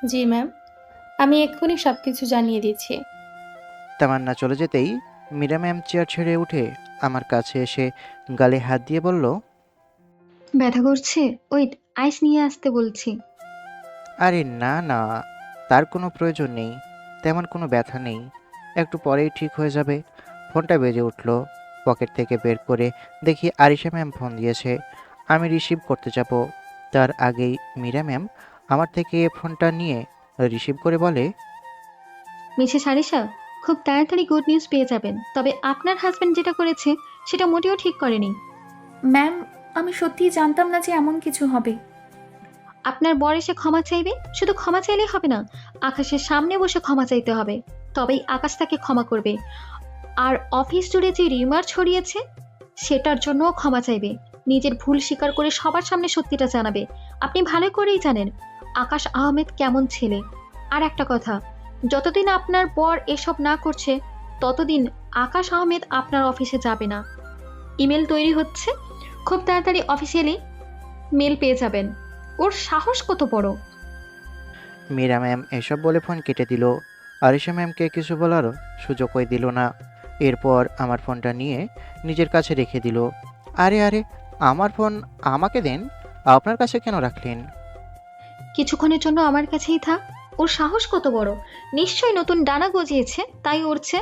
জি ma'am, আমি এক্ষুনি সবকিছু জানিয়ে দিচ্ছি। তামান্না চলে যেতেই মীরা ম্যাম চেয়ার ছেড়ে উঠে আমার কাছে এসে গালে হাত দিয়ে বলল, ব্যথা করছে? ওয়েট, আইস নিয়ে আসতে বলছি। আরে না না, তার কোনো প্রয়োজন নেই। তেমন কোনো ব্যথা নেই, একটু পরেই ঠিক হয়ে যাবে। ফোনটা বেজে উঠল। পকেট থেকে বের করে দেখি আরিশা ম্যাম ফোন দিয়েছে। আমি রিসিভ করতে যাব, তার আগেই মীরা ম্যাম আমার থেকে ফোনটা নিয়ে রিসিভ করে বলে, মিসেস আরিশা, খুব তাড়াতাড়ি গুড নিউজ পেয়ে যাবেন। তবে আপনার হাজবেন্ড যেটা করেছে সেটা মোটেও ঠিক করেনি। ম্যাম, আমি সত্যিই জানতাম না যে এমন কিছু হবে। আপনার বর এসে ক্ষমা চাইবে, শুধু ক্ষমা চাইলেই হবে না, আকাশের সামনে বসে ক্ষমা চাইতে হবে। তবেই আকাশ তাকে ক্ষমা করবে। আর অফিস জুড়ে যে রিউমার ছড়িয়েছে সেটার জন্যও ক্ষমা চাইবে। নিজের ভুল স্বীকার করে সবার সামনে সত্যিটা জানাবে। আপনি ভালো করেই জানেন আকাশ আহমেদ কেমন ছেলে। আর একটা কথা, যতদিন আপনার বর এসব না করছে ততদিন আকাশ আহমেদ আপনার অফিসে যাবে না। ইমেল তৈরি হচ্ছে, খুব তাড়াতাড়ি অফিসিয়ালি মেল পেয়ে যাবেন। ওর সাহস কত বড়! মীরা ম্যাম এসব বলে ফোন কেটে দিল। আরিশা ম্যামকে কিছু বলার সুযোগই দিল না। এরপর আমার ফোনটা নিয়ে নিজের কাছে রেখে দিল। আরে আরে, আমার ফোন আমাকে দেন, আপনার কাছে কেন রাখলেন? কিছুক্ষণের জন্য আমার কাছেই থাক। ওর সাহস কত বড়! নিশ্চয়ই নতুন ডানা গজিয়েছে তাই উড়ছে।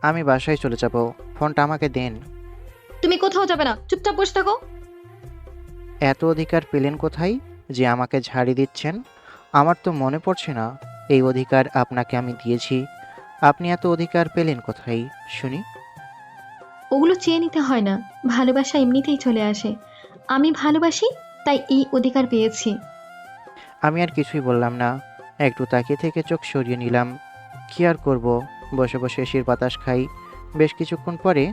আমি বাসায় চলে যাব, ফোনটা আমাকে দেন। তুমি কোথাও যাবে না, চুপচাপ বসে থাকো। এত অধিকার পেলেন কোথায় যে আমাকে ঝাড়ি দিচ্ছেন? আমার তো মনে পড়ছে না এই অধিকার আপনাকে আমি দিয়েছি। আপনি এত অধিকার পেলেন কোথায় শুনি? ওগুলো চেয়ে নিতে হয় না, ভালোবাসা এমনিতেই চলে আসে। আমি ভালোবাসি তাই এই অধিকার পেয়েছি। আমি আর কিছুই বললাম না, একটু তাকিয়ে থেকে চোখ সরিয়ে নিলাম। কি আর করব, বসে বসে এসির বাতাস খাই। বেশ কিছুক্ষণ পরে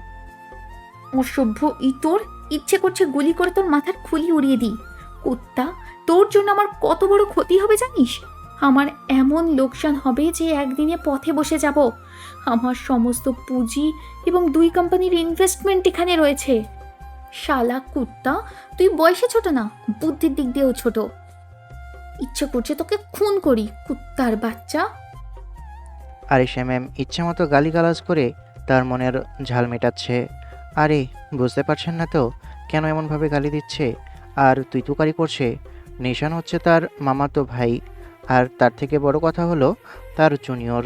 অসভ্য ইতর, ইচ্ছে করছে গুলি করে তোর মাথার খুলি উড়িয়ে দিই। কুত্তা, তোর জন্য আমার কত বড় ক্ষতি হবে জানিস? আমার এমন লোকসান হবে যে একদিনে পথে বসে যাব। আমার সমস্ত পুঁজি এবং 2 কোম্পানির ইনভেস্টমেন্ট এখানে রয়েছে। শালা কুত্তা, তুই বয়সে ছোট না, বুদ্ধির দিক দিয়েও ছোট। ইচ্ছে করছে তোকে খুন করি, কুত্তার বাচ্চা। আরিশা ম্যাম ইচ্ছেমতো গালিগালাজ করে তার মনের ঝাল মেটাচ্ছে। আরে, বুঝতে পারছেন না তো কেন এমনভাবে গালি দিচ্ছে আর তুই তুকারি করছে? নিশান হচ্ছে তার মামাতো ভাই, আর তার থেকে বড় কথা হলো তার জুনিয়র।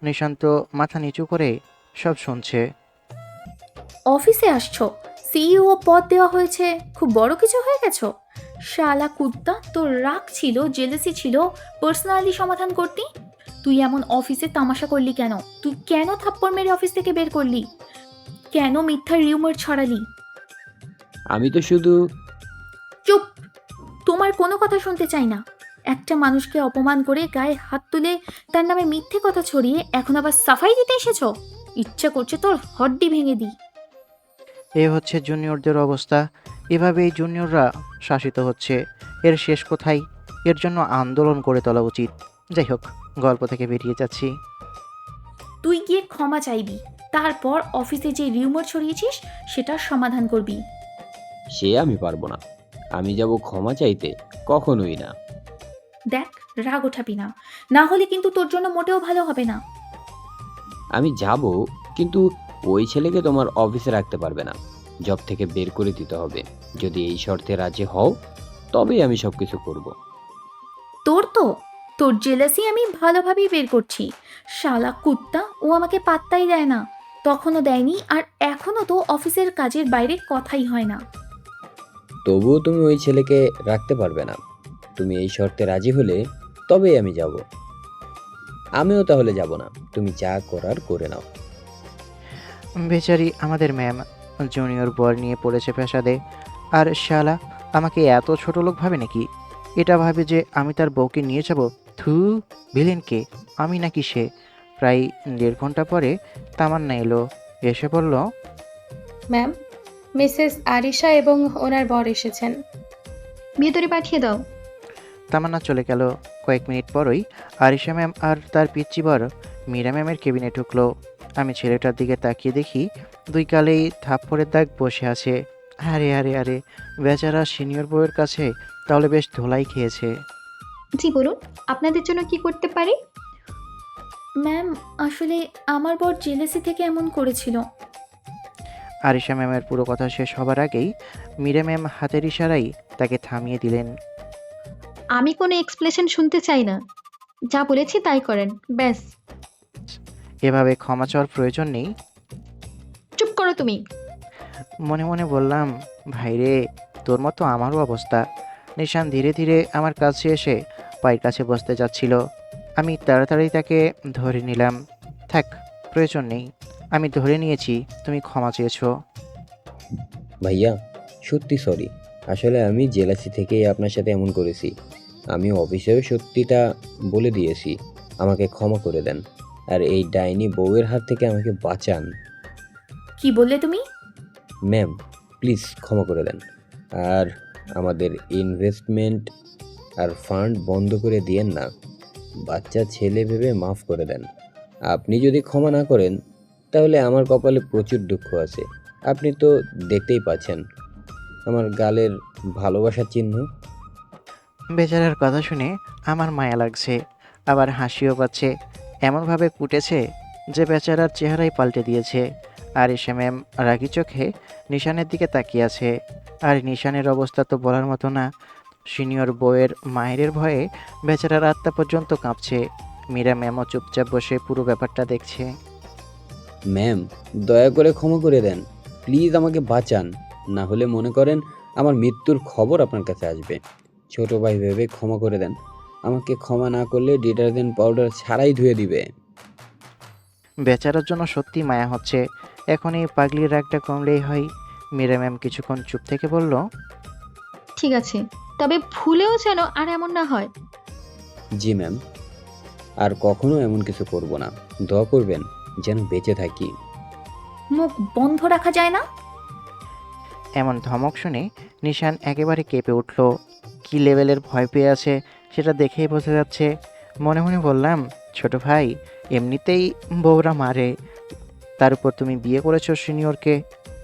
নিশান তো মাথা নিচু করে সব শুনছে। অফিসে আসছো, সিইও পদ দেওয়া হয়েছে, খুব বড় কিছু হয়ে গেছো? শালা কুত্তা, তোর রাগ ছিল, জেলেসি ছিল, পার্সোনালি সমাধান করতি। তুই এমন অফিসে তামাশা করলি কেন? তুই কেন থাপ্পড় মেরে অফিস থেকে বের করলি? কেন মিথ্যা রিউমার ছড়ালি? আমি তো শুধু চুপ! তোমার কোনো কথা শুনতে চাই না। একটা মানুষকে অপমান করে গায়ে হাত তুলে তার নামে মিথ্যে কথা ছড়িয়ে এখন আবার সাফাই দিতে এসেছো? ইচ্ছা করছে তোর হড্ডি ভেঙে দিই। এ হচ্ছে জুনিয়রদের অবস্থা। এভাবেই জুনিয়ররা শাসিত হচ্ছে। এর শেষ কোথায়? এর জন্য আন্দোলন করে তোলা উচিত। যাই হোক, গল্প থেকে বেরিয়ে যাচ্ছি। তুই গিয়ে ক্ষমা চাইবি, তারপর অফিসে যে রিউমার ছড়িয়েছিস সেটার সমাধান করবি। সে আমি পারবো না। আমি যাব ক্ষমা চাইতে? কখনোই না। দেখ, রাগ ওঠাবি না, না হলে কিন্তু তোর জন্য মোটেও ভালো হবে না। আমি যাব, কিন্তু ওই ছেলেকে তোমার অফিসে রাখতে পারবে না। জব থেকে বের করে দিতে হবে। যদি এই শর্তে রাজি হও তবেই আমি সবকিছু করব। তোর জেলাসি আমি ভালোভাবেই বের করছি। শালা কুত্তা, ও আমাকে পাত্তাই দেয় না, তখনও দেয়নি, আর এখনও তো অফিসের কাজের বাইরে কথাই হয় না। তবুও তুমি ওই ছেলেকে রাখতে পারবে না। তুমি এই শর্তে রাজি হলে তবেই আমি যাব। আমিও তাহলে যাব না। তুমি যা করার করে নাও। বেচারি আমাদের ম্যাম জুনিয়র বর নিয়ে পড়েছে ফ্যাসাদে। আর শালা আমাকে এত ছোট লোক ভাবে নাকি? এটা ভাবে যে আমি তার বউকে নিয়ে যাব। থু, ভিলেনকে আমি নাকি সে? প্রায় 1.5 ঘন্টা পরে তামান্না এলো। এসে বলল, ম্যাম, মিসেস আরিশা এবং ওনার বর এসেছেন। ভেতরে পাঠিয়ে দাও। তামান্না চলে গেল। কয়েক মিনিট পরই আরিশা ম্যাম আর তার পিচ্চি বর মীরা ম্যামের কেবিনে ঢুকলো। আমি ছেলেটার দিকে তাকিয়ে দেখি 2 গালেই থাপ্পড়ের দাগ বসে আছে। আরে আরে আরে, বেচারা সিনিয়র বউয়ের কাছে তাহলে বেশ ধোলাই খেয়েছে। জি বলুন, আপনাদের জন্য কি করতে পারি? ম্যাম, আসলে আমার বর জেলেসি থেকে এমন করেছিল। আরিশা ম্যামের পুরো কথা শেষ হবার আগেই মীরা ম্যাম হাতের ইশারায় তাকে থামিয়ে দিলেন। আমি কোনো এক্সপ্লেনেশন শুনতে চাই না। যা বলেছি তাই করেন, ব্যাস। এভাবে ক্ষমা চাওয়ার প্রয়োজন নেই। চুপ করো তুমি। মনে মনে বললাম, ভাইরে, তোর মতো আমারও অবস্থা। নিশান ধীরে ধীরে আমার কাছে এসে পায়ের কাছে বসতে যাচ্ছিল। আমি তাড়াতাড়ি তাকে ধরে নিলাম। থাক, প্রয়োজন নেই। আমি ধরে নিয়েছি, তুমি ক্ষমা চেয়েছো। ভাইয়া, সত্যি সরি। আসলে আমি জেলাসি থেকেই আপনার সাথে এমন করেছি। আমি অফিসেও সত্যিটা বলে দিয়েছি। আমাকে ক্ষমা করে দেন। আর এই ডাইনি বউয়ের হাত থেকে আমাকে বাঁচান। কি বললে তুমি? ম্যাম, প্লিজ ক্ষমা করে দেন। আর আমাদের ইনভেস্টমেন্ট আর ফান্ড বন্ধ করে দিয়েন না। বাচ্চা ছেলে ভেবে মাফ করে দেন। আপনি যদি ক্ষমা না করেন তাহলে আমার কপালে প্রচুর দুঃখ আছে। আপনি তো দেখতেই পাচ্ছেন আমার গালের ভালোবাসার চিহ্ন। বেচারার কথা শুনে আমার মায়া লাগছে, আবার হাসিও পাচ্ছে। এমনভাবে কুটেছে যে বেচারার চেহারাই পাল্টে দিয়েছে। আর এসে ম্যাম রাগি চোখে নিশানের দিকে তাকিয়ে আছে। আর নিশানের অবস্থা তো বলার মতো না। সিনিয়র বউয়ের মায়ের ভয়ে বেচারার আত্মা পর্যন্ত কাঁপছে। মীরা ম্যামও চুপচাপ বসে পুরো ব্যাপারটা দেখছে। ম্যাম, দয়া করে ক্ষমা করে দেন। প্লিজ আমাকে বাঁচান। না হলে মনে করেন আমার মৃত্যুর খবর আপনার কাছে আসবে। ছোট ভাই ভেবে ক্ষমা করে দেন। আমাকে ক্ষমা না করলে ডিটারজেন্ট পাউডার ছাড়াই ধুয়ে দিবে। বেচারার জন্য সত্যি মায়া হচ্ছে। এখন এই পাগলির রাগটা কমলেই হয়। মীরা ম্যাম কিছুক্ষণ চুপ থেকে বলল, ঠিক আছে, তবে ভুলেও যেন আর এমন না হয়। জি ম্যাম, আর কখনো এমন কিছু করব না। দোয়া করবেন যেন বেঁচে থাকি। মুখ বন্ধ রাখা যায় না? এমন ধমক শুনে নিশান একেবারে কেঁপে উঠল। কী লেভেলের ভয় পেয়ে আছে সেটা দেখেই বোঝা যাচ্ছে। মনে মনে বললাম, ছোট ভাই, এমনিতেই বউরা মারে, তার উপর তুমি বিয়ে করেছো সিনিয়রকে,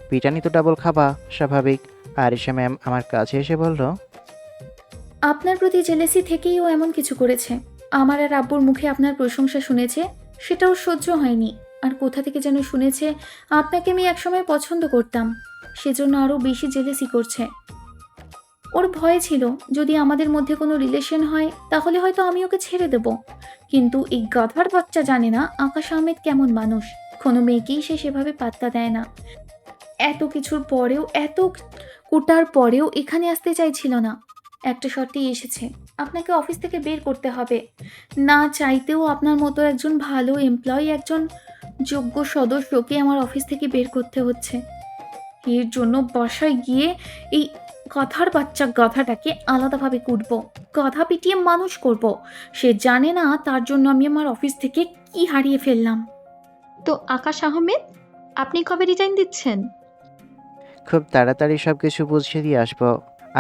পিটানি তো ডাবল খাবা, স্বাভাবিক। আরিশা ম্যাম আমার কাছে এসে বলল, আপনার প্রতি জেলেসি থেকেই ও এমন কিছু করেছে। আমার আর আব্বুর মুখে আপনার প্রশংসা শুনেছে, সেটাও সহ্য হয়নি। আর কোথা থেকে যেন শুনেছে আপনাকে আমি একসময় পছন্দ করতাম, সেজন্য আরও বেশি জেলেসি করছে। ওর ভয় ছিল যদি আমাদের মধ্যে কোনো রিলেশন হয় তাহলে হয়তো আমি ওকে ছেড়ে দেব। কিন্তু এই গাধার বাচ্চা জানে না আকাশ আহমেদ কেমন মানুষ। কোনো মেয়েকেই সে সেভাবে পাত্তা দেয় না। এত কিছুর পরেও, এত কোটার পরেও এখানে আসতে চাইছিল না। একটা শর্তেই এসেছে, আপনাকে অফিস থেকে বের করতে হবে। না চাইতেও আপনার মতো একজন ভালো এমপ্লয়ি, একজন যোগ্য সদস্যকে আমার অফিস থেকে বের করতে হচ্ছে। এর জন্য বাসায় গিয়ে এই গাধার বাচ্চা গাধাটাকে আলাদাভাবে কুটবো, গাধা পিটিয়ে মানুষ করব। সে জানে না তার জন্য আমি আমার অফিস থেকে কি হারিয়ে ফেললাম। তো আকাশ আহমেদ, আপনি কবে রিজাইন দিচ্ছেন? খুব তাড়াতাড়ি সব কিছু বুঝিয়ে দিয়ে আসবো।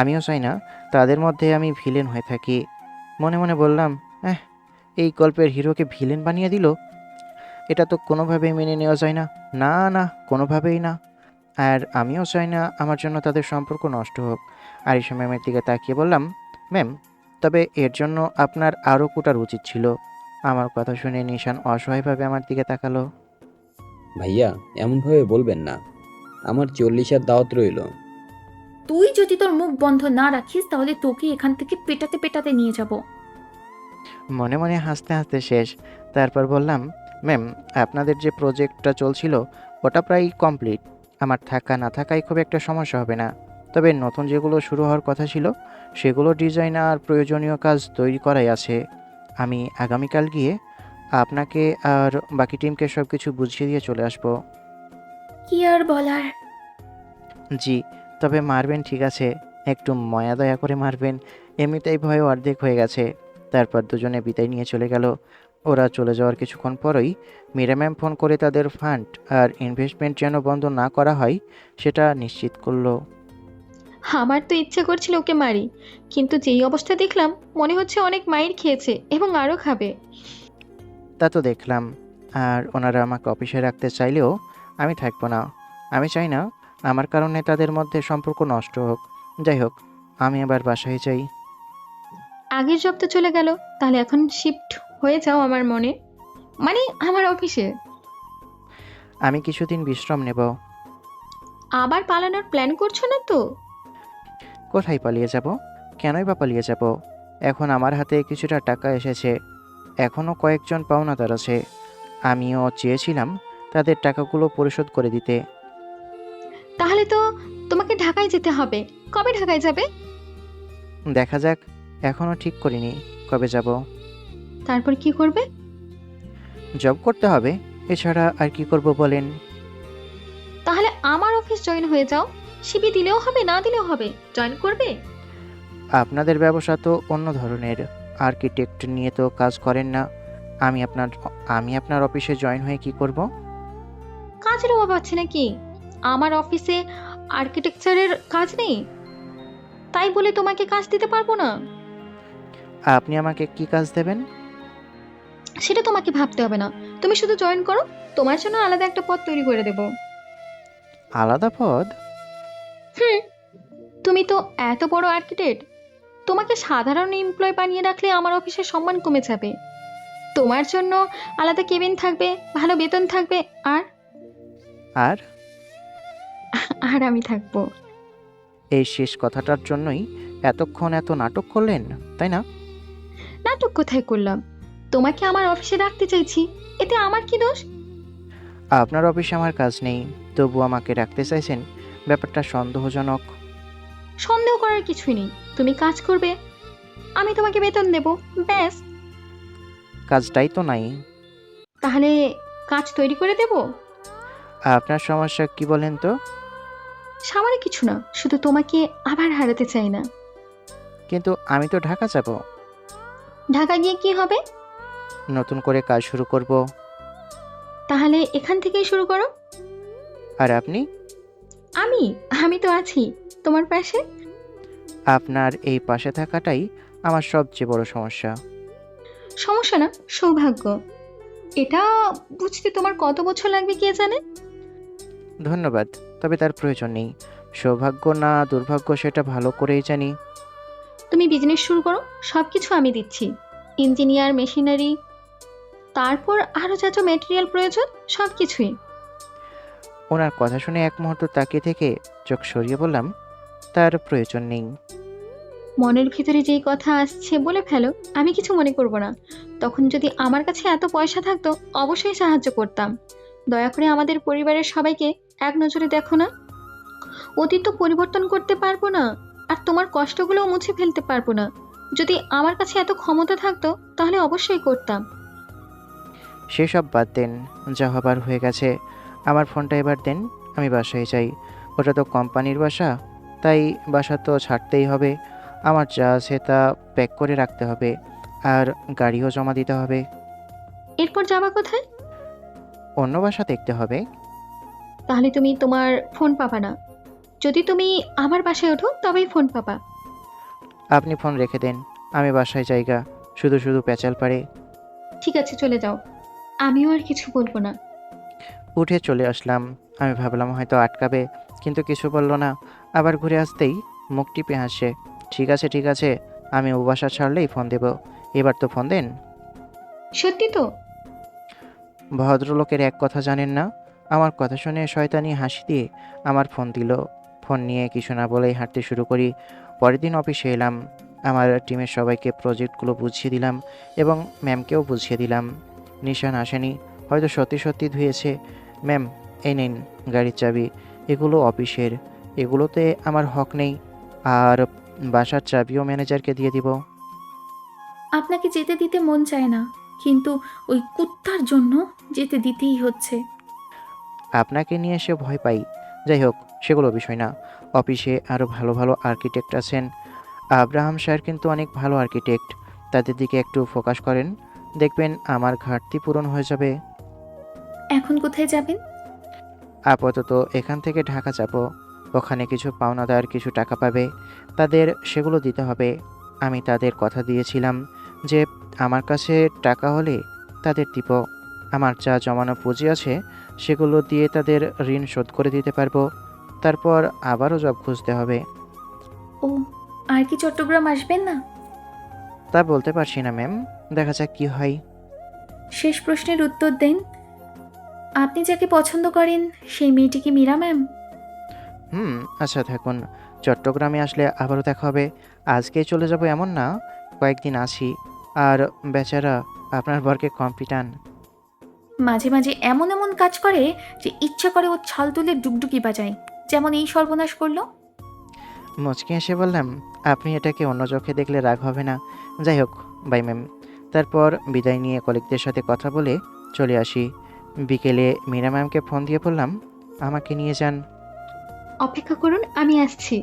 আমিও চাই না তাদের মধ্যে আমি ভিলেন হয়ে থাকি। মনে মনে বললাম, এই গল্পের হিরোকে ভিলেন বানিয়ে দিল, এটা তো কোনোভাবেই মেনে নেওয়া যায় না। না না, কোনোভাবেই না। আর আমিও চাই না আমার জন্য তাদের সম্পর্ক নষ্ট হোক। আরিশা ম্যামের দিকে তাকিয়ে বললাম, ম্যাম, তবে এর জন্য আপনার আরও কুটার উচিত ছিল। আমার কথা শুনে নিশান অসহায়ভাবে আমার দিকে তাকালো। ভাইয়া, এমনভাবে বলবেন না। আমার 40-এর দাওয়াত রইল। তুই যদি তোর মুখ বন্ধ না রাখিস তাহলে তোকে এখান থেকে পেটাতে পেটাতে নিয়ে যাব। মনে মনে হাসতে হাসতে শেষ। তারপর বললাম, ম্যাম, আপনাদের যে প্রজেক্টটা চলছিল ওটা প্রায় কমপ্লিট। আমার থাকা না থাকায় খুব একটা সমস্যা হবে না। তবে নতুন যেগুলো শুরু হওয়ার কথা ছিল সেগুলো ডিজাইন আর প্রয়োজনীয় কাজ তৈরি করাই আছে। আমি আগামীকাল গিয়ে আপনাকে আর বাকি টিমকে সব কিছু বুঝিয়ে দিয়ে চলে আসব। কি আর বলার। জি, তবে মারবেন ঠিক আছে, একটু ময়া দয়া করে মারবেন। এমনিতেই ভয় অর্ধেক হয়ে গেছে। তারপর দুজনে বিদায় নিয়ে চলে গেল। ওরা চলে যাওয়ার কিছুক্ষণ পরই মীরা ম্যাম ফোন করে তাদের ফান্ড আর ইনভেস্টমেন্ট যেন বন্ধ না করা হয় সেটা নিশ্চিত করলো। আমার তো ইচ্ছে করছিল ওকে মারি, কিন্তু যেই অবস্থা দেখলাম মনে হচ্ছে অনেক মাইর খেয়েছে এবং আরও খাবে। তা তো দেখলাম। আর ওনারা আমাকে অফিসে রাখতে চাইলেও আমি থাকবো না। আমি চাই না আমার কারণে তাদের মধ্যে সম্পর্ক নষ্ট হোক। যাই হোক, আমি আবার বাসায় যাই। আগের জব তো চলে গেল, তাহলে এখন শিফট হয়ে যাও আমার মনে, মানে আমার অফিসে। আমি কিছুদিন বিশ্রাম নেব। আবার পালানোর প্ল্যান করছো না তো? কোথায় পালিয়ে যাব? কেনই বা পালিয়ে যাব? এখন আমার হাতে কিছুটা টাকা এসেছে, এখনও কয়েকজন পাওনাদার আছে। আমিও চেয়েছিলাম তাদের টাকাগুলো পরিশোধ করে দিতে। তাহলে তো তোমাকে ঢাকায় যেতে হবে। কবে ঢাকায় যাবে? দেখা যাক, এখনও ঠিক করিনি কবে যাব। তারপর কি করবে? জব করতে হবে, এছাড়া আর কি করব বলেন? তাহলে আমার অফিস জয়েন হয়ে যাও। সিভি দিলেও হবে, না দিলেও হবে, জয়েন করবে। আপনাদের ব্যবসা তো অন্য ধরনের, আর্কিটেক্ট নিয়ে তো কাজ করেন না। আমি আপনার অফিসে জয়েন হয়ে কি করব? কাজের অভাব আছে নাকি? আমার অফিসে আর্কিটেকচারের কাজ নেই, তাই বলে তোমাকে কাজ দিতে পারবো না। আপনি আমাকে কি কাজ দেবেন? সেটা তোমাকে ভাবতে হবে না, তুমি শুধু জয়েন করো, তোমার জন্য আলাদা একটা পদ তৈরি করে দেব। আলাদা পদ? হুম, তুমি তো এত বড় আর্কিটেক্ট, তোমাকে সাধারণ এমপ্লয় বানিয়ে রাখলে আমার অফিসের সম্মান কমে যাবে। তোমার জন্য আলাদা কেবিন থাকবে, ভালো বেতন থাকবে, আর আর আর আমি থাকবো। এই শেষ কথাটার জন্যই এতক্ষণ এত নাটক করলেন, তাই না? নাটক কোথায় করলাম? তোমাকে আমার অফিসে রাখতে চাইছি, এতে আমার কি দোষ? আপনার অফিসে আমার কাজ নেই, তবু আমাকে রাখতে চাইছেন, ব্যাপারটা সন্দেহজনক। সন্দেহ করার কিছুই নেই, তুমি কাজ করবে, আমি তোমাকে বেতন দেব, ব্যাস। কাজটাই তো নাই। তাহলে কাজ তৈরি করে দেব। আপনার সমস্যা কি বলেন তো? সামান্য কিছু না, শুধু তোমাকে আবার হারাতে চাই না। কিন্তু আমি তো ঢাকা যাব, ঢাকা গিয়ে কি হবে? নতুন করে কাজ শুরু করব। তাহলে এখান থেকেই শুরু করো। আর আপনি? আমি আমি তো আছি তোমার পাশে। আপনার এই পাশে থাকাটাই আমার সবচেয়ে বড় সমস্যা। সমস্যা না, সৌভাগ্য। এটা বুঝতে তোমার কত বছর লাগবে কে জানে। ধন্যবাদ, তবে তার প্রয়োজন নেই। সৌভাগ্য না দুর্ভাগ্য সেটা ভালো করেই জানি। তুমি বিজনেস শুরু করো, সবকিছু আমি দিচ্ছি, ইঞ্জিনিয়ার, মেশিনারি, তারপর আরো যা যা মেটেরিয়াল প্রয়োজন সবকিছুই। ওনার কথা শুনে এক মুহূর্ত তাকিয়ে থেকে চোখ সরিয়ে বললাম, তার প্রয়োজন নেই। মনের ভিতরে যেই কথা আসছে বলে ফেলো, আমি কিছু মনে করব না। তখন যদি আমার কাছে এত পয়সা থাকতো অবশ্যই সাহায্য করতাম। দয়া করে আমাদের পরিবারের সবাইকে এক নজরে দেখো না। অতীত তো পরিবর্তন করতে পারবো না, আর তোমার কষ্টগুলোও মুছে ফেলতে পারবো না। যদি আমার কাছে এত ক্ষমতা থাকতো তাহলে অবশ্যই করতাম। সেসব বাদ দেন, যা হবার হয়ে গেছে। আমার ফোনটা এবার দেন, আমি বাসায় যাই। ওটা তো কোম্পানির বাসা, তাই বাসা তো ছাড়তেই হবে। আমার যা আছে তা প্যাক করে রাখতে হবে, আর গাড়িও জমা দিতে হবে। এরপর যাবা কোথায়? অন্য বাসা দেখতে হবে। তাহলে তুমি তোমার ফোন পাবা না। যদি তুমি আমার বাসায় ওঠো তবেই ফোন পাবা। আপনি ফোন রেখে দেন, আমি বাসায় যাইগা। শুধু শুধু পেঁচাল পারে। ঠিক আছে, চলে যাও, আমিও আর কিছু বলবো না। উঠে চলে আসলাম। আমি ভাবলাম হয়তো আটকাবে, কিন্তু কিছু বলল না। আবার ঘুরে আসতেই মুখ টিপে হাসে। ঠিক আছে ঠিক আছে, আমি ও বাসা ছাড়লেই ফোন দেব। এবার তো ফোন দেন। সত্যি তো? ভদ্রলোকের এক কথা জানেন না। আমার কথা শুনে শয়তানি হাসি দিয়ে আমার ফোন দিল। ফোন নিয়ে কিছু না বলেই হাঁটতে শুরু করি। পরের দিন অফিসে এলাম। আমার টিমের সবাইকে প্রজেক্টগুলো বুঝিয়ে দিলাম এবং ম্যামকেও বুঝিয়ে দিলাম। নিশান আসেনি, হয়তো সত্যি সত্যি ধুয়েছে। ম্যাম, এই নিন গাড়ির চাবি, এগুলো অফিসের, এগুলোতে আমার হক নেই। আর বাসার চাবিও ম্যানেজারকে দিয়ে দিব। আপনাকে যেতে দিতে মন চায় না, কিন্তু ওই কুত্তার জন্য যেতে দিতেই হচ্ছে। আপনাকে নিয়ে এসে ভয় পাই। যাই হোক, সেগুলো বিষয় না। অফিসে আরও ভালো ভালো আর্কিটেক্ট আছেন। আব্রাহাম স্যার কিন্তু অনেক ভালো আর্কিটেক্ট। তাদের দিকে একটু ফোকাস করেন, দেখবেন আমার ঘাটতি পূরণ হয়ে যাবে। এখন কোথায় যাবেন? আপাতত এখান থেকে ঢাকা যাব। ওখানে কিছু পাওনাদার কিছু টাকা পাবে, তাদের সেগুলো দিতে হবে। আমি তাদের কথা দিয়েছিলাম যে আমার কাছে টাকা হলে তাদের দিব। আমার যা জমানো পুঁজি আছে সেগুলো দিয়ে তাদের ঋণ শোধ করে দিতে পারবো। তারপর আবারও জব খুঁজতে হবে। ও, আর কি চট্টগ্রাম আসবেন না? তা বলতে পারছি না ম্যাম, দেখা যাক কি হয়। শেষ প্রশ্নের উত্তর দেন। আপনি যাকে পছন্দ করেন সেই মেয়েটি কি মীরা ম্যাম? আচ্ছা থাকুন, চট্টগ্রামে আসলে আবারও দেখা হবে। আজকেই চলে যাব এমন না, কয়েকদিন আছি। আর বেচারা আপনার বরকে কম পিটান। মাঝে মাঝে এমন এমন কাজ করে যে ইচ্ছা করে ওর ছাল তুলে ডুগডুগি বাজায়, যেমন এই সর্বনাশ করলো। মুচকি এসে বললাম, আপনি এটাকে অন্য চোখে দেখলে রাগ হবে না। যাই হোক, বাই ম্যাম। তারপর বিদায় নিয়ে কলিগদের সাথে কথা বলে চলে আসি। বিকেলে মীরা ম্যামকে ফোন দিয়ে বললাম, আমাকে নিয়ে যান। অপেক্ষা করুন, আমি আসছি।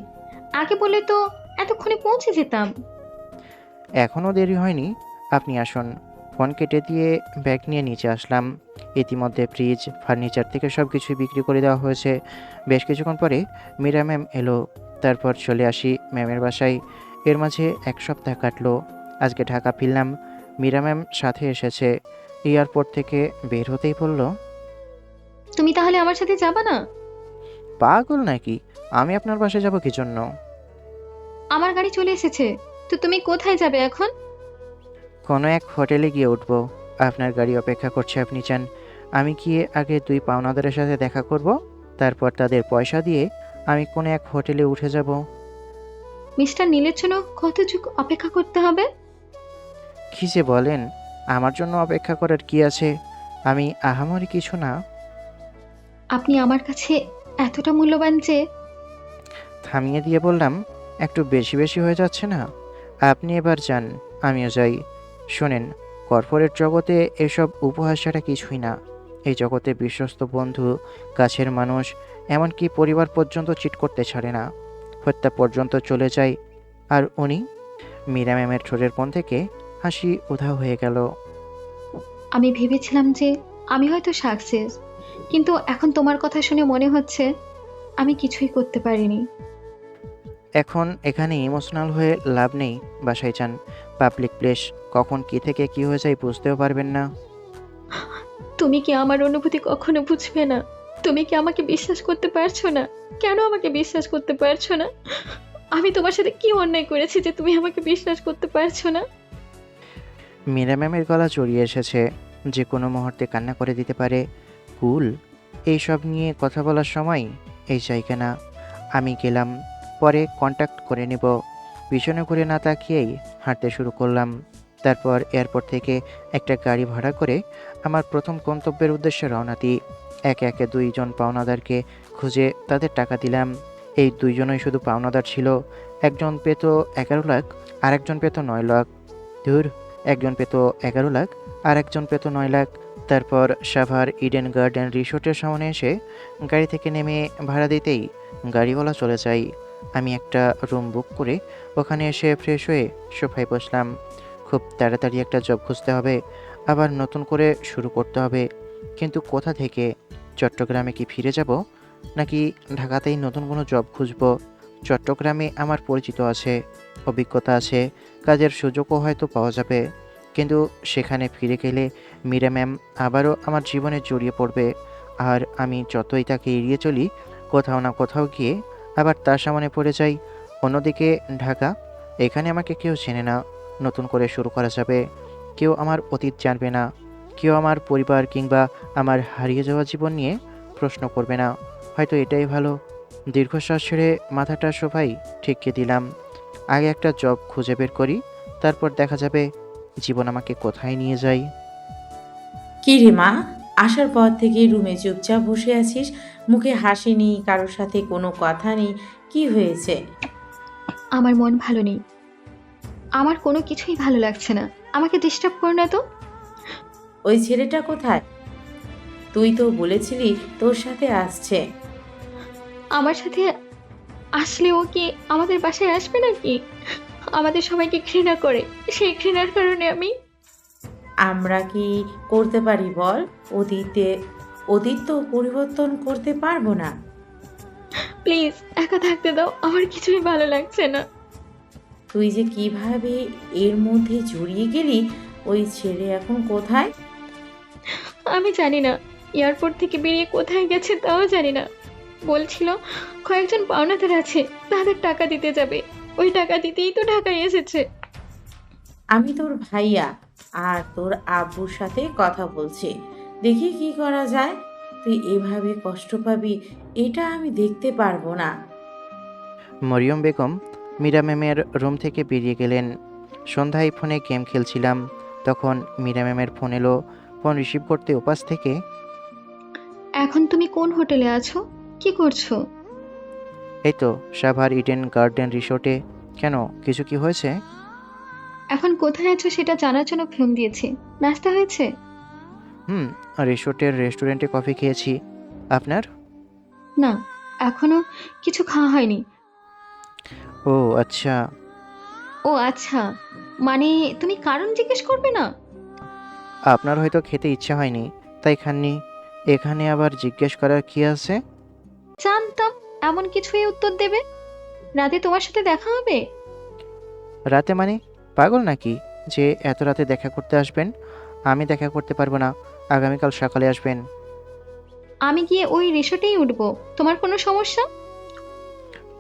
আগে বলে তো এতক্ষণে পৌঁছে যেতাম। এখনও দেরি হয়নি, আপনি আসুন। ফোন কেটে দিয়ে ব্যাগ নিয়ে নিচে আসলাম। ইতিমধ্যে ফ্রিজ, ফার্নিচার থেকে সব কিছুই বিক্রি করে দেওয়া হয়েছে। বেশ কিছুক্ষণ পরে মীরা ম্যাম এলো। তারপর চলে আসি ম্যামের বাসায়। এর মাঝে 1 সপ্তাহ কাটলো। আজকে ঢাকা ফিরলাম। মীরা ম্যাম সাথে এসেছে। এয়ারপোর্ট থেকে বের হতেই বলল, তুমি তাহলে আমার সাথে যাবা না? পাগল নাকি? আমি আপনার বাসায় যাব কি জন্য? আমার গাড়ি চলে এসেছে, তো তুমি কোথায় যাবে এখন? কোনো এক হোটেলে গিয়ে উঠব। আপনার গাড়ি অপেক্ষা করছে, আপনি চান আমি গিয়ে আগে 2 পাওনাদারের সাথে দেখা করব, তারপর তাদের পয়সা দিয়ে আমি কোনো এক হোটেলে উঠে যাব। মিস্টার নীলের জন্য কত যুগ অপেক্ষা করতে হবে? কী যে বলেন, আমার জন্য অপেক্ষা করার কি আছে? আমি আহামরি কিছু না। আপনি আমার কাছে এতটা মূল্যবান যে। থামিয়ে দিয়ে বললাম, একটু বেশি বেশি হয়ে যাচ্ছে না? আপনি এবার যান, আমিও যাই। শোনেন, কর্পোরেট জগতে এসব উপহাস ছাড়া কিছুই না। এই জগতে বিশ্বস্ত বন্ধু, কাছের মানুষ, এমনকি পরিবার পর্যন্ত চিট করতে ছাড়ে না, হত্যা পর্যন্ত চলে যায়। আর উনি? মীরা ম্যামের ঠোঁটের কোণ থেকে হাসি উধাও হয়ে গেল। আমি ভেবেছিলাম যে আমি হয়তো সাকসেস, কিন্তু এখন তোমার কথা শুনে মনে হচ্ছে আমি কিছুই করতে পারিনি। এখন এখানে ইমোশনাল হয়ে লাভ নেই, বাসায় যান। পাবলিক প্লেস, কখন কী থেকে কী হয়ে যায় বুঝতেও পারবেন না। তুমি কি আমার অনুভূতি কখনো বুঝবে না? তুমি কি আমাকে বিশ্বাস করতে পারছো না? কেন আমাকে বিশ্বাস করতে পারছো না? আমি তোমার সাথে কি অন্যায় করেছি যে তুমি আমাকে বিশ্বাস করতে পারছো না? মীরা ম্যামের গলা জড়িয়ে এসেছে, যে কোনো মুহূর্তে কান্না করে দিতে পারে। কুল, এইসব নিয়ে কথা বলার সময় এই জায়গা না। আমি গেলাম, পরে কন্ট্যাক্ট করে নেব। পিছনে ঘুরে না তাকিয়েই হাঁটতে শুরু করলাম। তারপর এয়ারপোর্ট থেকে একটা গাড়ি ভাড়া করে আমার প্রথম গন্তব্যের উদ্দেশ্যে রওনা দিই। একে একে 2 জন পাওনাদারকে খুঁজে তাদের টাকা দিলাম। এই 2 জনই শুধু পাওনাদার ছিল। একজন পেত 11 লাখ, আর একজন পেত 9 লাখ। ধুর, একজন পেত 11 লাখ আর একজন পেত 9 লাখ। তারপর সাভার ইডেন গার্ডেন রিসোর্টের সামনে এসে গাড়ি থেকে নেমে ভাড়া দিতেই গাড়িওয়ালা চলে যায়। আমি একটা রুম বুক করে ওখানে এসে ফ্রেশ হয়ে সোফায় বসলাম। খুব তাড়াতাড়ি একটা জব খুঁজতে হবে, আবার নতুন করে শুরু করতে হবে। কিন্তু কোথা থেকে? চট্টগ্রামে কি ফিরে যাব, নাকি ঢাকাতেই নতুন কোনো জব খুঁজব? চট্টগ্রামে আমার পরিচিত আছে, অভিজ্ঞতা আছে, কাজের সুযোগও হয়তো পাওয়া যাবে। কিন্তু সেখানে ফিরে গেলে মীরা ম্যাম আবারও আমার জীবনে জড়িয়ে পড়বে। আর আমি যতই তাকে এড়িয়ে চলি, কোথাও না কোথাও গিয়ে আবার তার সামনে পড়ে যাই। অন্যদিকে ঢাকা, এখানে আমাকে কেউ চেনে না। নতুন করে শুরু করা যাবে। কেউ আমার অতীত জানবে না। কেউ আমার পরিবার কিংবা আমার হারিয়ে যাওয়া জীবন নিয়ে প্রশ্ন করবে না। হয়তো এটাই ভালো। দীর্ঘশ্বাস ছেড়ে মাথাটা সোফায় ঠেকিয়ে দিলাম। আগে একটা জব খুঁজে বের করি, তারপর দেখা যাবে জীবন আমাকে কোথায় নিয়ে যায়। কি রে মা, আসার পর থেকে রুমে চুপচাপ বসে আছিস, মুখে হাসি নেই, কারোর সাথে কোনো কথা নেই, কি হয়েছে? আমার মন ভালো নেই, আমার কোনো কিছুই ভালো লাগছে না। আমাকে ডিস্টার্ব করো না তো। ওই ছেলেটা কোথায়? তুই তো বলেছিলি তোর সাথে আসছে। আমার সাথে আসলে ও কি আমাদের বাসায় আসবে নাকি? আমাদের সবাইকে ঘৃণা করে, সেই ঘৃণার কারণে আমি। আমরা কি করতে পারি বল? অতীত তো পরিবর্তন করতে পারবো না। প্লিজ একা থাকতে দাও, আমার কিছুই ভালো লাগছে না। তুই যে কিভাবে এর মধ্যে জড়িয়ে গেলি, ওই ছেলে এখন কোথায়? আমি জানি না, এয়ারপোর্ট থেকে বেরিয়ে কোথায় গেছে তাও জানি না। বলছিল কয়েকজন পাওনাদার আছে, তাদের টাকা দিতে যাবে। ওই টাকা দিতেই তো ঢাকায় এসেছে। আমি তোর ভাইয়া আর তোর আব্বুর সাথে কথা বলছি, দেখি কি করা যায়। তুই এভাবে কষ্ট পাবি এটা আমি দেখতে পারবো না। মরিয়ম বেগম মীরা ম্যামের রুম থেকে বেরিয়ে গেলেন। সন্ধ্যায় ফোনে গেম খেলছিলাম, তখন মীরা ম্যামের ফোন এলো। ফোন রিসিভ করতে ওপাশ থেকে, এখন তুমি কোন হোটেলে আছো? কি করছো? এই তো সাভার ইডেন গার্ডেন রিসোর্টে। কেন, কিছু কি হয়েছে? এখন কোথায় আছো সেটা জানার জন্য ফোন দিয়েছি। নাস্তা হয়েছে? হুম, রিসোর্টের রেস্টুরেন্টে কফি খেয়েছি। আপনার? না, এখনো কিছু খাওয়া হয়নি। ও আচ্ছা। ও আচ্ছা, মানে তুমি কারণ জিজ্ঞেস করবে না? আপনার হয়তো খেতে ইচ্ছা হয়নি, তাই খাননি। এখানে আবার জিজ্ঞেস করার কি আছে? জানতাম এমন কিছুই উত্তর দেবে। রাতে তোমার সাথে দেখা হবে? রাতে মানে? পাগল নাকি যে এত রাতে দেখা করতে আসবেন? আমি দেখা করতে পারবো না, আগামীকাল সকালে আসবেন। আমি গিয়ে ওই রিসোর্টেই উঠবো, তোমার কোনো সমস্যা?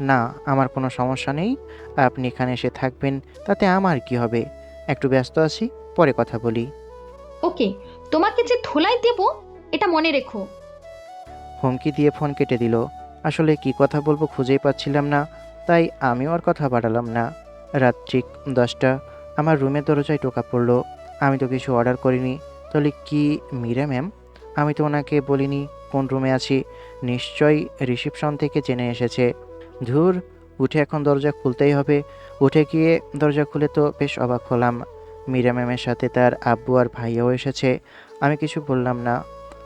না, আমার কোনো সমস্যা নেই। আপনি এখানে এসে থাকবেন, তাতে আমার কি হবে? একটু ব্যস্ত আছি, পরে কথা বলি। ওকে, তোমাকে যে ধোলাই দেব এটা মনে রেখো। হুমকি দিয়ে ফোন কেটে দিল। আসলে কি কথা বলবো খুঁজেই পাচ্ছিলাম না, তাই আমিও আর কথা বাড়ালাম না। রাত ঠিক 10টা। আমার রুমের দরজায় টোকা পড়লো। আমি তো কিছু অর্ডার করিনি। তাহলে কি মীরা ম্যাম? আমি তো ওনাকে বলিনি কোন রুমে আছি। নিশ্চয়ই রিসেপশন থেকে জেনে এসেছে। ধুর, উঠে এখন দরজা খুলতেই হবে। উঠে গিয়ে দরজা খুলে তো বেশ অবাক হলাম। মীরা ম্যামের সাথে তার আব্বু আর ভাইয়াও এসেছে। আমি কিছু বললাম না।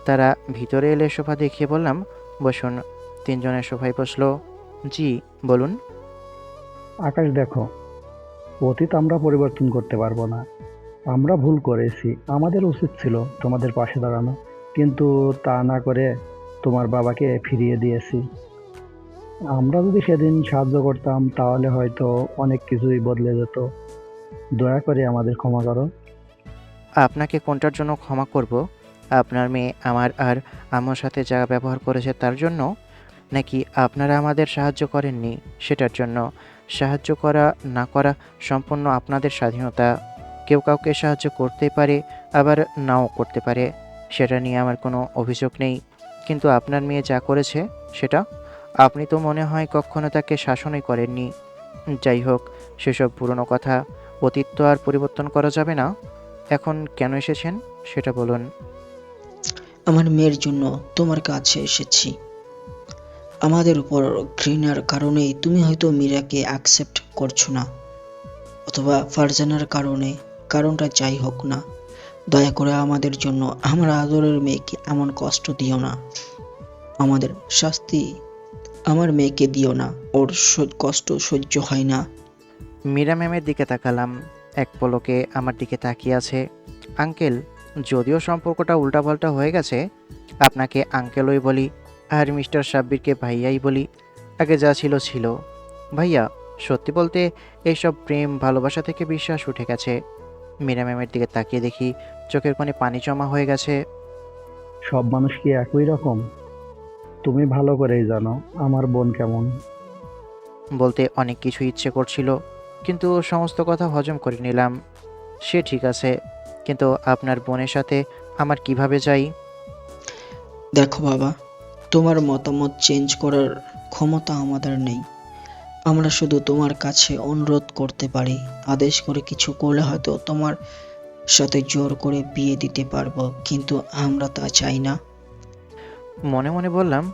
তারা ভিতরে এলে সোফা দেখিয়ে বললাম, বসুন। তিনজনের সোফায় বসলো। জি, বলুন। আকাশ দেখো, অতীত আমরা পরিবর্তন করতে পারবো না। আমরা ভুল করেছি, আমাদের উচিত ছিল তোমাদের পাশে দাঁড়ানো, কিন্তু তা না করে তোমার বাবাকে ফিরিয়ে দিয়েছি। আমরা যদি সেদিন সাহায্য করতাম তাহলে হয়তো অনেক কিছুই বদলে যেত। দয়া করে আমাদের ক্ষমা করো। আপনাকে কোনটার জন্য ক্ষমা করব? আপনার মেয়ে আমার আর আমার সাথে যা ব্যবহার করেছে তার জন্য, নাকি আপনারা আমাদের সাহায্য করেননি সেটার জন্য? সাহায্য করা না করা সম্পূর্ণ আপনাদের স্বাধীনতা। কেউ কাউকে সাহায্য করতে পারে, আবার নাও করতে পারে। সেটা নিয়ে আমার কোনো অভিযোগ নেই। কিন্তু আপনার মেয়ে যা করেছে সেটা, আপনি তো মনে হয় কখনো তাকে শাসনই করেননি। যাই হোক, সেসব পুরনো কথা। অতীত তো আর পরিবর্তন করা যাবে না। এখন কেন এসেছেন সেটা বলুন। আমার মেয়ের জন্য তোমার কাছে এসেছি। আমাদের উপর ঘৃণার কারণেই তুমি হয়তো মীরাকে অ্যাকসেপ্ট করছো না, অথবা ফারজানার কারণে। কারণটা যাই হোক না, দয়া করে আমাদের জন্য আমার আদরের মেয়েকে এমন কষ্ট দিও না। আমাদের শাস্তি আমার মেয়েকে দিও না, ওর কষ্ট সহ্য হয় না। মীরা ম্যামের দিকে তাকালাম। এক পলকে আমার দিকে তাকিয়ে আছে। আঙ্কেল, যদিও সম্পর্কটা উল্টাপাল্টা হয়ে গেছে, আপনাকে আঙ্কেলই বলি আর মিস্টার সাব্বিরকে ভাইয়াই বলি। আগে যা ছিল ছিল। ভাইয়া, সত্যি বলতে এইসব প্রেম ভালোবাসা থেকে বিশ্বাস উঠে গেছে। মীরা ম্যামের দিকে তাকিয়ে দেখি চোখের কোণে পানি জমা হয়ে গেছে। সব মানুষ কি একই রকম? তুমি ভালো করেই জানো আমার বোন কেমন। বলতে অনেক কিছু ইচ্ছে করছিল, কিন্তু সমস্ত কথা হজম করে নিলাম। সে ঠিক আছে, কিন্তু আপনার বোনের সাথে আমার কিভাবে যাই? দেখো বাবা, তোমার মতামত চেঞ্জ করার ক্ষমতা আমাদের নেই। আমরা শুধু তোমার কাছে অনুরোধ করতে পারি। আদেশ করে কিছু করলে হয়তো তোমার সাথে জোর করে বিয়ে দিতে পারবো, কিন্তু আমরা তা চাই না। মনে মনে বললাম,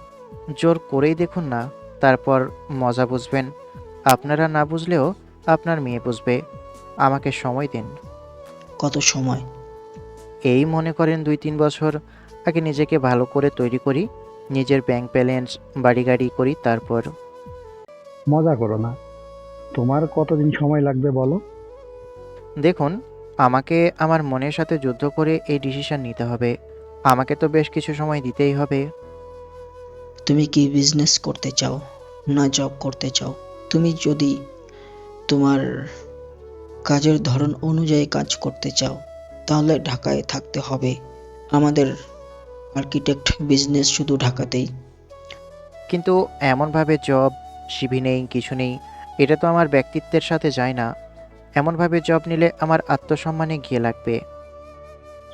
জোর করেই দেখুন না, তারপর মজা বুঝবেন। আপনারা না বুঝলেও আপনার মেয়ে বুঝবে। আমাকে সময় দিন। কত সময়? এই মনে করেন 2-3 বছর। আগে নিজেকে ভালো করে তৈরি করি, নিজের ব্যাংক ব্যালেন্স, বাড়ি গাড়ি করি, তারপর। মজা করো না। তোমার কতদিন সময় লাগবে বলো? দেখুন, আমাকে আমার মনের সাথে যুদ্ধ করে এই ডিসিশন নিতে হবে। আমাকে তো বেশ কিছু সময় দিতেই হবে। তুমি কি বিজনেস করতে চাও, না জব করতে চাও? তুমি যদি তোমার কাজের ধরন অনুযায়ী কাজ করতে চাও তাহলে ঢাকায় থাকতে হবে। আমাদের আর্কিটেক্ট বিজনেস শুধু ঢাকাতেই। কিন্তু এমনভাবে জব, সিভি নেই, কিছু নেই, এটা তো আমার ব্যক্তিত্বের সাথে যায় না। এমনভাবে জব নিলে আমার আত্মসম্মানে গিয়ে লাগবে।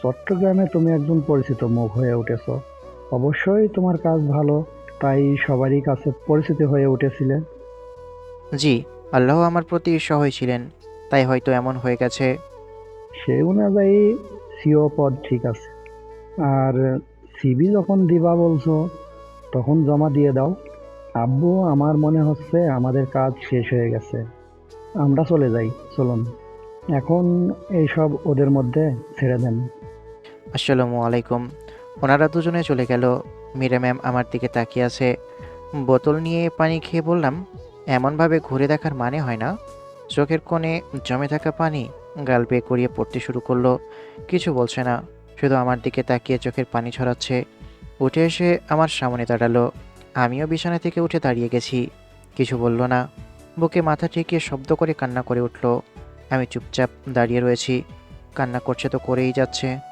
চট্টগ্রামে তুমি একজন পরিচিত মুখ হয়ে উঠেছ। অবশ্যই তোমার কাজ ভালো, তাই সবারই কাছে পরিচিত হয়ে উঠেছিলে। জি, আল্লাহ আমার প্রতি সহায় ছিলেন, তাই হয়তো এমন হয়ে গেছে। সেই অনুযায়ী সিও পদ ঠিক আছে। আর সিবি যখন দিবা বলছো তখন জমা দিয়ে দাও। আব্বু, আমার মনে হচ্ছে আমাদের কাজ শেষ হয়ে গেছে। আমরা চলে যাই, চলুন। এখন এইসব ওদের মধ্যে ছেড়ে দেন। আসসালামু আলাইকুম। ওনারা দুজনে চলে গেল। মীরা ম্যাম আমার দিকে তাকিয়ে আছে। বোতল নিয়ে পানি খেয়ে বললাম, এমনভাবে ঘুরে দেখার মানে হয় না। চোখের কোণে জমে থাকা পানি গাল বেয়ে গড়িয়ে পড়তে শুরু করলো। কিছু বলছে না, শুধু আমার দিকে তাকিয়ে চোখের পানি ছড়াচ্ছে। উঠে এসে আমার সামনে দাঁড়ালো। আমিও বিছানা থেকে উঠে দাঁড়িয়ে গেছি। কিছু বলল না। বুকে মাথা ঠেকিয়ে শব্দ করে কান্না করে উঠল। আমি চুপচাপ দাঁড়িয়ে রয়েছি। কান্না করছে তো করেই যাচ্ছে।